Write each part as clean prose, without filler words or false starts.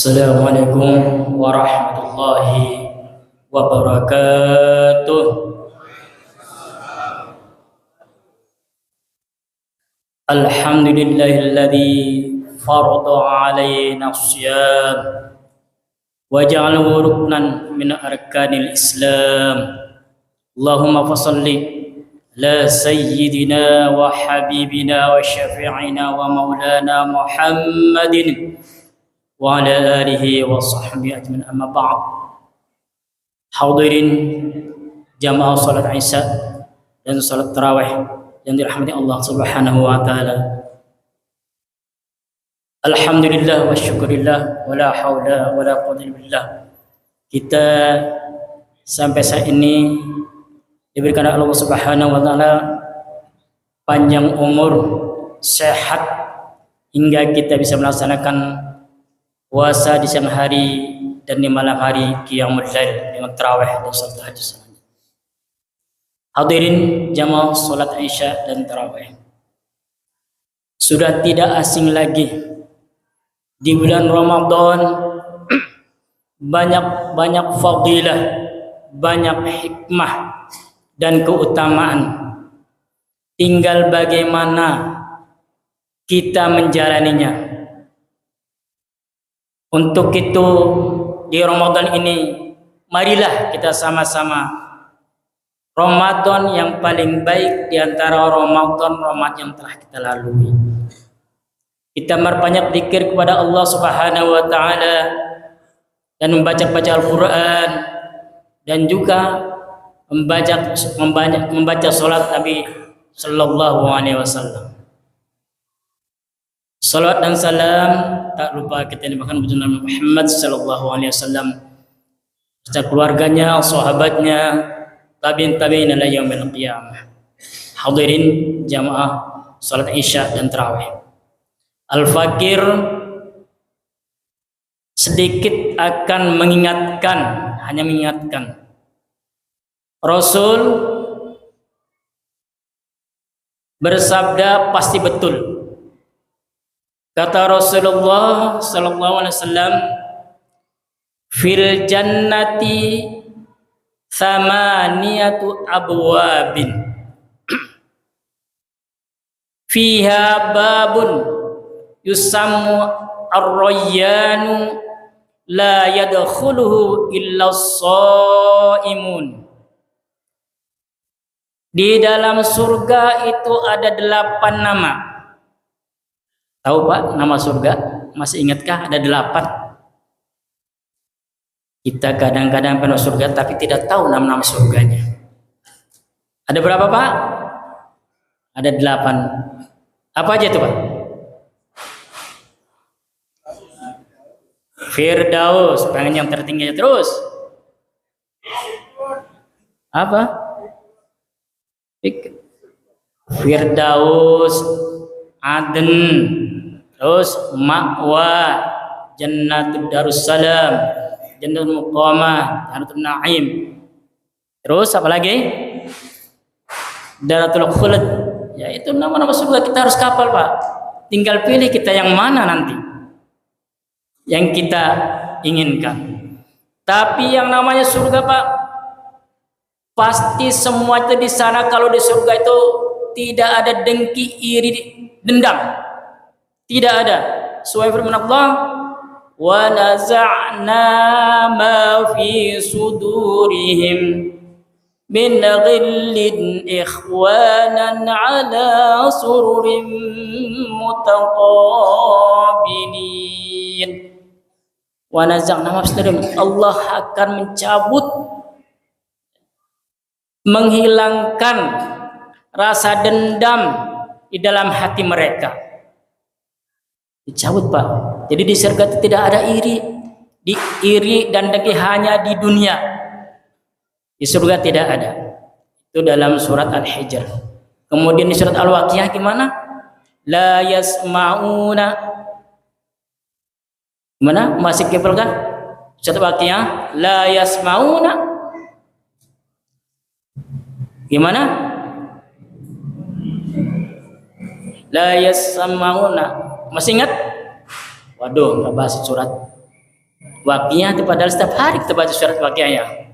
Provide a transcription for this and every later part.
Assalamualaikum warahmatullahi wabarakatuh. Alhamdulillahilladzi farada alaina as-siyam wa ja'alahu ruknan min arkanil Islam. Allahumma fassalli ala sayyidina wa habibina wa syafi'ina wa maulana Muhammadin wa ala alihi wa sahbihi ajmain, amma ba'd. Hadirin jamaah salat Isya dan salat tarawih yang dirahmati Allah Subhanahu wa taala. Alhamdulillah wa syukurillah wa la haula wa la quwwata illa billah. Kita sampai saat ini diberikan oleh Allah Subhanahu wa taala panjang umur, sehat, hingga kita bisa melaksanakan puasa di siang hari dan di malam hari, qiyamul lail dengan tarawih dan salat tahajud. Hadirin jamaah salat Isya dan tarawih, sudah tidak asing lagi di bulan Ramadan banyak fadilah, banyak hikmah dan keutamaan. Tinggal bagaimana kita menjalaninya. Untuk itu di Ramadan ini marilah kita sama-sama, Ramadan yang paling baik di antara Ramadan yang telah kita lalui, kita berbanyak zikir kepada Allah Subhanahu wa taala dan membaca Al-Qur'an, dan juga membaca salat Nabi sallallahu alaihi wasallam. Salawat dan salam tak lupa kita limpahkan kepada Nabi Muhammad sallallahu alaihi wasallam serta keluarganya, sahabatnya, tabi'in ila yaumil qiyamah. Hadirin jamaah salat Isya dan tarawih, Al-Fakir sedikit akan mengingatkan, hanya mengingatkan. Rasul bersabda pasti betul. Kata Rasulullah sallallahu alaihi wasallam, fil jannati thamaniyatu abwabin fiha babun yusammu ar-rayyanu la yadkhuluhu illa as-shaimun. Di dalam surga itu ada 8 nama. Tahu Pak nama surga? Masih ingatkah ada 8? Kita kadang-kadang penuh surga tapi tidak tahu nama-nama surganya. Ada berapa Pak? Ada 8. Apa aja itu Pak? Firdaus, pengen yang tertinggi terus. Apa? Firdaus, Aden, terus Ma'wa, Jannatul Darussalam, Jannatul Muqamah, Jannatul Na'im. Terus apa lagi? Daratul Khulud. Ya, itu nama-nama surga. Kita harus kapal Pak. Tinggal pilih kita yang mana nanti yang kita inginkan. Tapi yang namanya surga Pak, pasti semua itu di sana. Kalau di surga itu tidak ada dengki, iri, dendam, tidak ada. Sesuai firman Allah, wa naza'na ma fi sudurihim min ghillin ikhwanan ala sururin mutaqabilin. Wa naza'na ma fi sudurihim, Allah akan mencabut, menghilangkan rasa dendam di dalam hati mereka. Dicabut Pak. Jadi di surga itu tidak ada iri dan dengki hanya di dunia. Di surga tidak ada. Itu dalam surat Al-Hijr. Kemudian di surat Al-Waqiah gimana? La yasma'una. Gimana? Masih kebal kan? Surat Al-Waqiah, la yasma'una. Gimana? La yasma'una. Masih ingat? Waduh, nggak bahas surat. Waqiah itu padahal setiap hari kita baca surat Waqiah.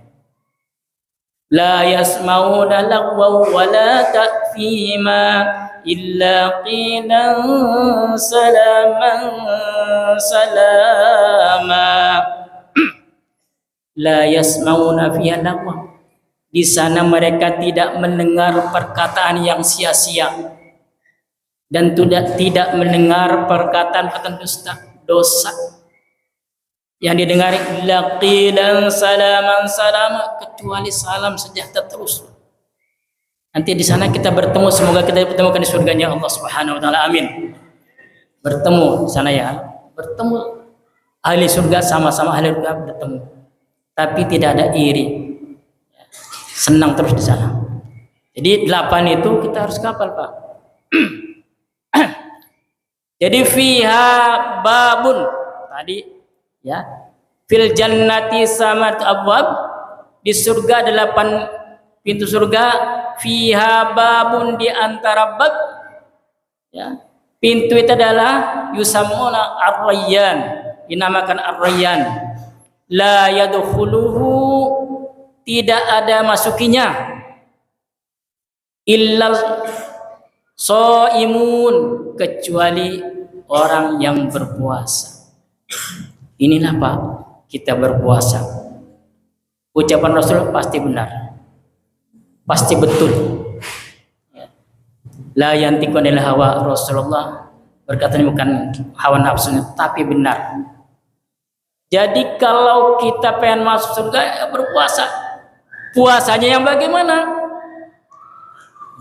La yasmauna lagwa wa la ta'fima illa qilan salaman salama. La yasmauna fiha lagwa. Di sana mereka tidak mendengar perkataan yang sia-sia dan tidak mendengar perkataan dosa. Yang didengar illa qilan salaman salama, kecuali salam sejahtera terus. Nanti di sana kita bertemu, semoga kita bertemukan di surganya Allah Subhanahu wa taala. Amin. Bertemu di sana ya. Bertemu ahli surga sama-sama ahli surga bertemu. Tapi tidak ada iri. Senang terus di sana. Jadi 8 itu kita harus kapal, Pak. Jadi fiha babun tadi ya, fil jannati samat abwab, di surga 8 pintu surga, fiha babun, di antara bab ya, pintu itu adalah yusamuna ar-rayyan, dinamakan ar-rayyan, la yadkhuluhu, tidak ada masukinya, illal shaimun, kecuali orang yang berpuasa. Inilah Pak, kita berpuasa. Ucapan Rasul pasti benar, pasti betul. La yantiqu anil hawa, Rasulullah berkata bukan hawa nafsunya, tapi benar. Jadi kalau kita pengen masuk surga ya berpuasa. Puasanya yang bagaimana?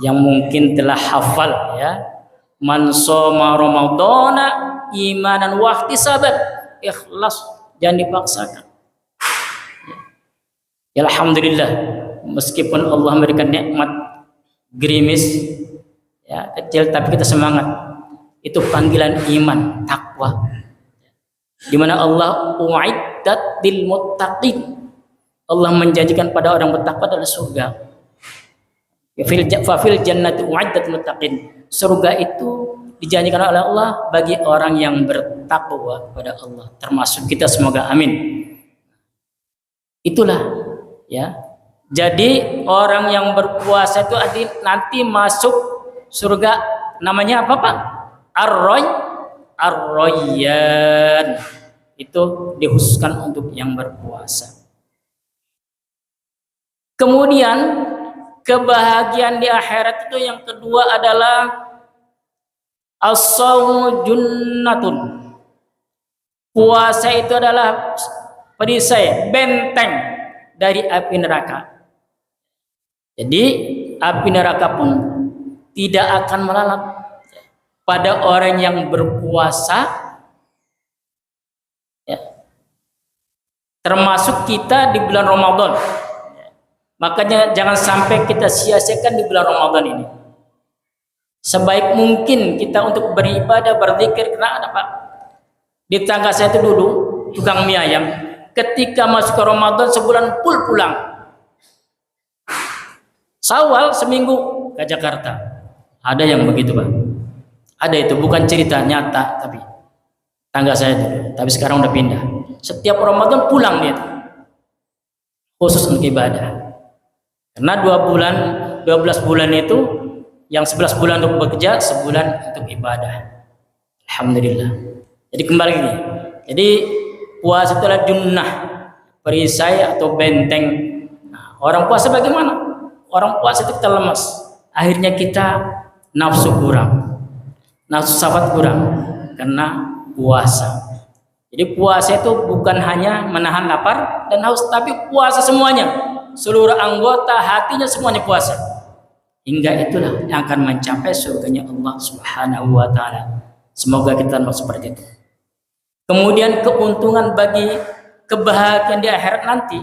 Yang mungkin telah hafal ya. Man shoma ramadhana imanan wa ihtisaban, ikhlas, jangan dipaksakan. Ya, alhamdulillah, meskipun Allah memberikan nikmat gerimis ya kecil, tapi kita semangat. Itu panggilan iman, takwa. Di mana Allah uiddat lil muttaqin, Allah menjanjikan pada orang bertakwa adalah surga. Fa fil jannati uiddat lil muttaqin, surga itu dijanjikan oleh Allah bagi orang yang bertakwa kepada Allah, termasuk kita, semoga amin. Itulah ya. Jadi orang yang berpuasa itu nanti masuk surga, namanya apa Pak? Ar-Rayyan. Itu dikhususkan untuk yang berpuasa. Kemudian kebahagiaan di akhirat itu yang kedua adalah as-shaumu junnatun. Puasa itu adalah perisai, benteng dari api neraka. Jadi api neraka pun tidak akan melalap pada orang yang berpuasa ya. Termasuk kita di bulan Ramadan. Makanya jangan sampai kita sia-siakan di bulan Ramadan ini. Sebaik mungkin kita untuk beribadah, berzikir. Karena ada Pak, di tangga saya itu dulu tukang mie ayam, ketika masuk ke Ramadan sebulan full pulang. Syawal seminggu ke Jakarta. Ada yang begitu Pak. Ada itu, bukan cerita nyata, tapi tangga saya dulu. Tapi sekarang udah pindah. Setiap Ramadan pulang dia, khusus untuk ibadah. Karena 12 bulan itu, yang 11 bulan untuk bekerja, sebulan untuk ibadah. Alhamdulillah. Jadi kembali ini. Jadi puasa itu adalah junnah, perisai atau benteng. Nah, orang puasa bagaimana? Orang puasa itu kita lemas. Akhirnya kita nafsu kurang, nafsu syahwat kurang karena puasa. Jadi puasa itu bukan hanya menahan lapar dan haus, tapi puasa semuanya. Seluruh anggota hatinya semuanya puasa. Hingga itulah yang akan mencapai surganya Allah Subhanahu wa taala. Semoga kita masuk seperti itu. Kemudian keuntungan bagi kebahagiaan di akhirat nanti,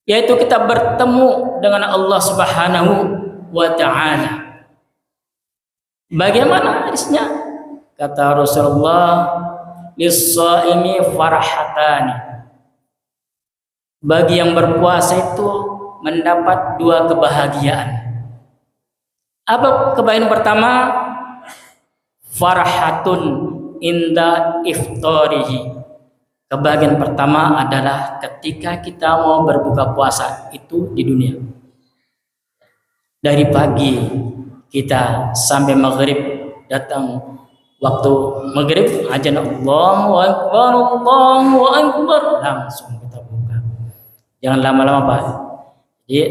yaitu kita bertemu dengan Allah Subhanahu wa taala. Bagaimana hadisnya? Kata Rasulullah, lis-shaimi farhatani. Bagi yang berpuasa itu mendapat 2 kebahagiaan. Apa kebahagiaan pertama? Farhatun inda iftarihi. Kebahagiaan pertama adalah ketika kita mau berbuka puasa itu di dunia. Dari pagi kita sampai maghrib, datang waktu maghrib azan Allahu Akbar, Allahu Akbar, langsung kita buka. Jangan lama-lama Pak. Jadi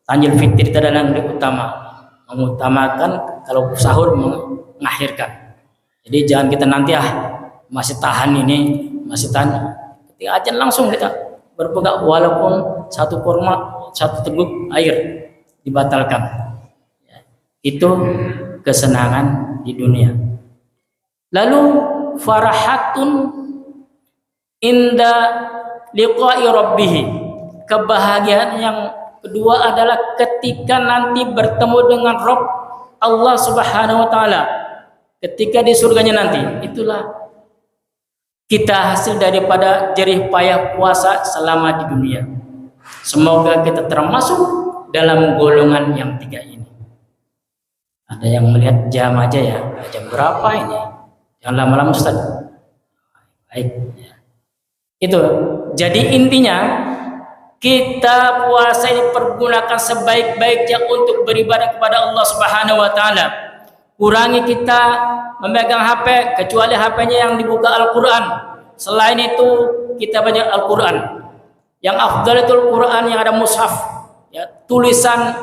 Tanjil Fitri itu adalah yang utama, mengutamakan, kalau sahur mengakhirkan. Jadi jangan kita nanti masih tahan ini, masih tahan. Ketika azan langsung kita berbuka, walaupun satu kurma, satu teguk air dibatalkan. Itu kesenangan di dunia. Lalu farahatun inda liqa'i rabbih. Kebahagiaan yang kedua adalah ketika nanti bertemu dengan Rabb Allah Subhanahu wa taala. Ketika di surganya nanti, itulah kita hasil daripada jerih payah puasa selama di dunia. Semoga kita termasuk dalam golongan yang tiga ini. Ada yang melihat jam aja ya, jam berapa ini? Jangan lama-lama Ustaz. Baik. Itu. Jadi intinya kita puasa ini pergunakan sebaik-baiknya untuk beribadah kepada Allah Subhanahu wa taala. Kurangi kita memegang HP kecuali HP-nya yang dibuka Al-Qur'an. Selain itu kita baca Al-Qur'an. Yang afdal itu Al-Qur'an yang ada mushaf. Ya, tulisan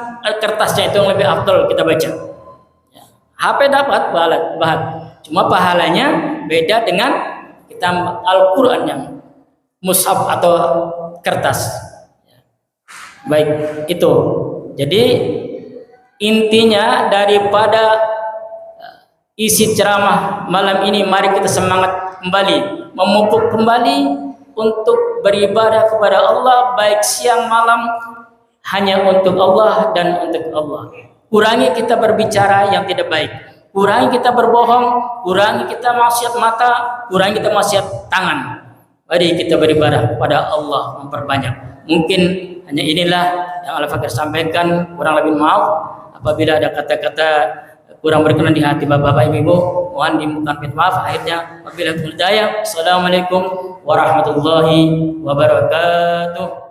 kertasnya itu yang lebih afdal kita baca. Ya, HP dapat bahan. Cuma pahalanya beda dengan kita Al-Qur'an yang mushaf atau kertas. Baik, itu. Jadi intinya daripada isi ceramah malam ini, mari kita semangat kembali, memupuk kembali untuk beribadah kepada Allah baik siang malam, hanya untuk Allah dan untuk Allah. Kurangi kita berbicara yang tidak baik, kurangi kita berbohong, kurangi kita maksiat mata, kurangi kita maksiat tangan. Mari kita beribadah kepada Allah, memperbanyak. Mungkin hanya inilah yang Al-Fakir sampaikan, kurang lebih maaf apabila ada kata-kata kurang berkenan di hati Bapak Ibu, mohon diminta maaf. Akhirnya wabillahi taufiq. Assalamualaikum warahmatullahi wabarakatuh.